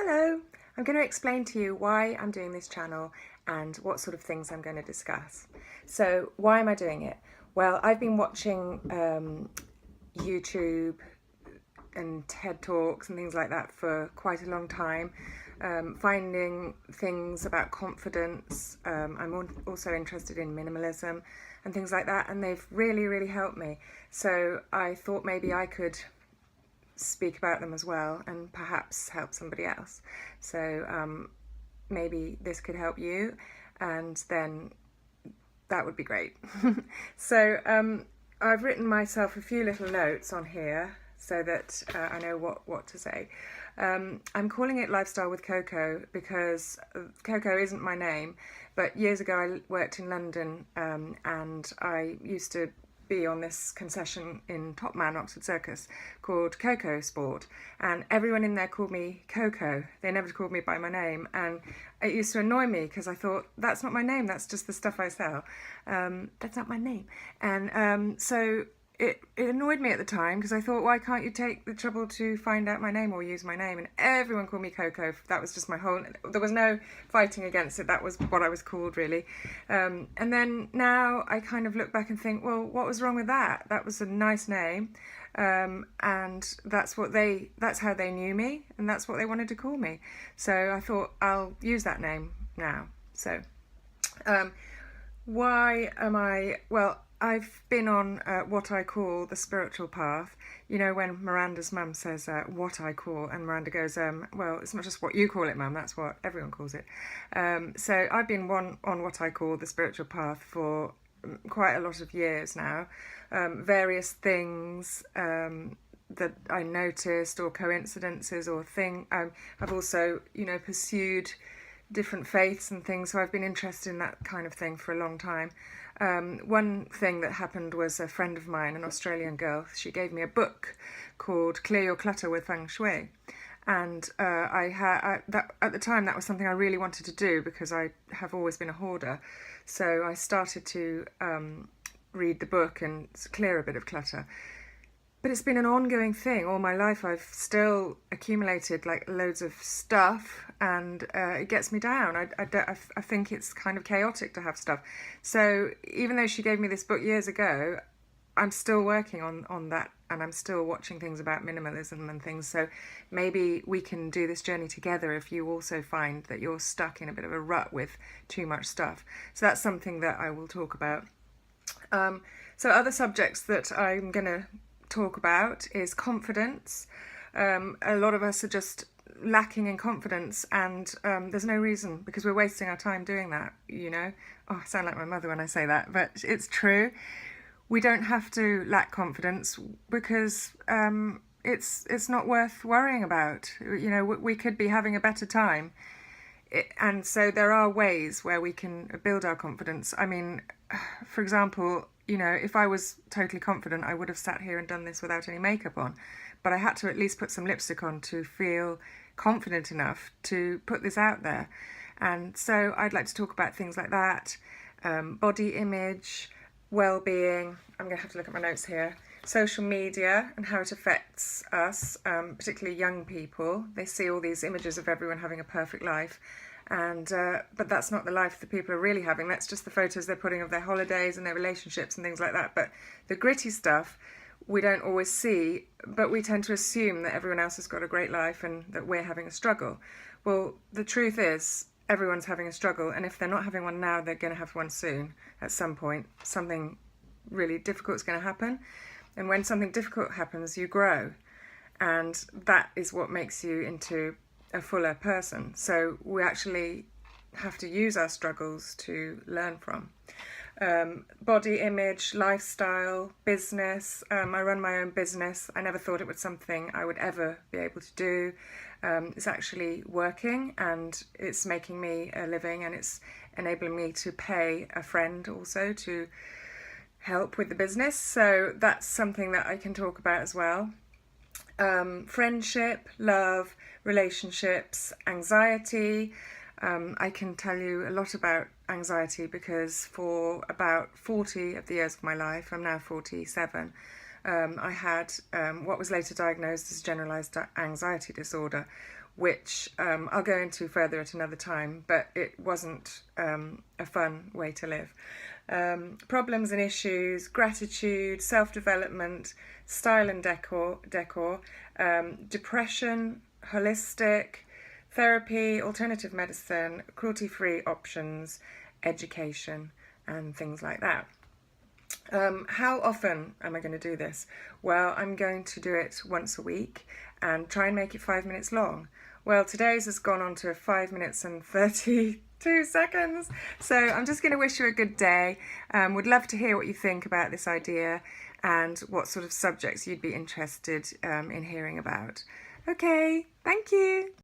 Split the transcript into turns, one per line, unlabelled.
Hello, I'm going to explain to you why I'm doing this channel and what sort of things I'm going to discuss. So why am I doing it? Well, I've been watching YouTube and TED Talks and things like that for quite a long time, finding things about confidence. I'm also interested in minimalism and things like that, and they've really helped me. So I thought maybe I could speak about them as well and perhaps help somebody else. So maybe this could help you, and then that would be great. So I've written myself a few little notes on here so that I know what to say. I'm calling it Lifestyle with KoKo because KoKo isn't my name, but years ago I worked in London and I used to be on this concession in Top Man, Oxford Circus, called KoKo Sport, and everyone in there called me KoKo. They never called me by my name, and it used to annoy me because I thought, that's not my name, that's just the stuff I sell. That's not my name. And so it annoyed me at the time because I thought, why can't you take the trouble to find out my name or use my name? And everyone called me KoKo. That was just my whole, there was no fighting against it. That was what I was called, really. And then now I kind of look back and think, well, what was wrong with that? That was a nice name. And that's how they knew me, and that's what they wanted to call me. So I thought I'll use that name now. So why am I, well, I've been on what I call the spiritual path. You know, when Miranda's mum says what I call, and Miranda goes, well, it's not just what you call it, mum, that's what everyone calls it. So I've been on what I call the spiritual path for quite a lot of years now. Various things that I noticed, or coincidences, or I've also, pursued different faiths and things, so I've been interested in that kind of thing for a long time. One thing that happened was a friend of mine, an Australian girl, she gave me a book called Clear Your Clutter with Feng Shui, and at the time that was something I really wanted to do because I have always been a hoarder. So I started to read the book and clear a bit of clutter. But it's been an ongoing thing all my life. I've still accumulated like loads of stuff, and it gets me down. I think it's kind of chaotic to have stuff. So even though she gave me this book years ago, I'm still working on that, and I'm still watching things about minimalism and things. So maybe we can do this journey together if you also find that you're stuck in a bit of a rut with too much stuff. So that's something that I will talk about. So other subjects that I'm going to talk about is confidence. A lot of us are just lacking in confidence, and there's no reason, because we're wasting our time doing that, Oh, I sound like my mother when I say that, but it's true. We don't have to lack confidence because it's not worth worrying about. We could be having a better time. And so there are ways where we can build our confidence. I mean, for example, if I was totally confident, I would have sat here and done this without any makeup on. But I had to at least put some lipstick on to feel confident enough to put this out there. And so I'd like to talk about things like that, body image, well-being. I'm going to have to look at my notes here. Social media and how it affects us, particularly young people. They see all these images of everyone having a perfect life, but that's not the life that people are really having. That's just the photos they're putting of their holidays and their relationships and things like that. But the gritty stuff we don't always see, but we tend to assume that everyone else has got a great life and that we're having a struggle. Well, the truth is everyone's having a struggle, and if they're not having one now, they're going to have one soon. At some point, something really difficult is going to happen. And when something difficult happens, you grow. And that is what makes you into a fuller person. So we actually have to use our struggles to learn from. Body image, lifestyle, business. I run my own business. I never thought it was something I would ever be able to do. It's actually working, and it's making me a living, and it's enabling me to pay a friend also to help with the business. So that's something that I can talk about as well. Friendship, love, relationships, anxiety. I can tell you a lot about anxiety because for about 40 of the years of my life, I'm now 47, I had what was later diagnosed as generalised anxiety disorder, which I'll go into further at another time, but it wasn't a fun way to live. Problems and issues, gratitude, self-development, style and decor, depression, holistic, therapy, alternative medicine, cruelty-free options, education, and things like that. How often am I going to do this? Well, I'm going to do it once a week and try and make it 5 minutes long. Well, today's has gone on to 5 minutes and 32 seconds. So I'm just going to wish you a good day. Would love to hear what you think about this idea and what sort of subjects you'd be interested in hearing about. Okay, thank you.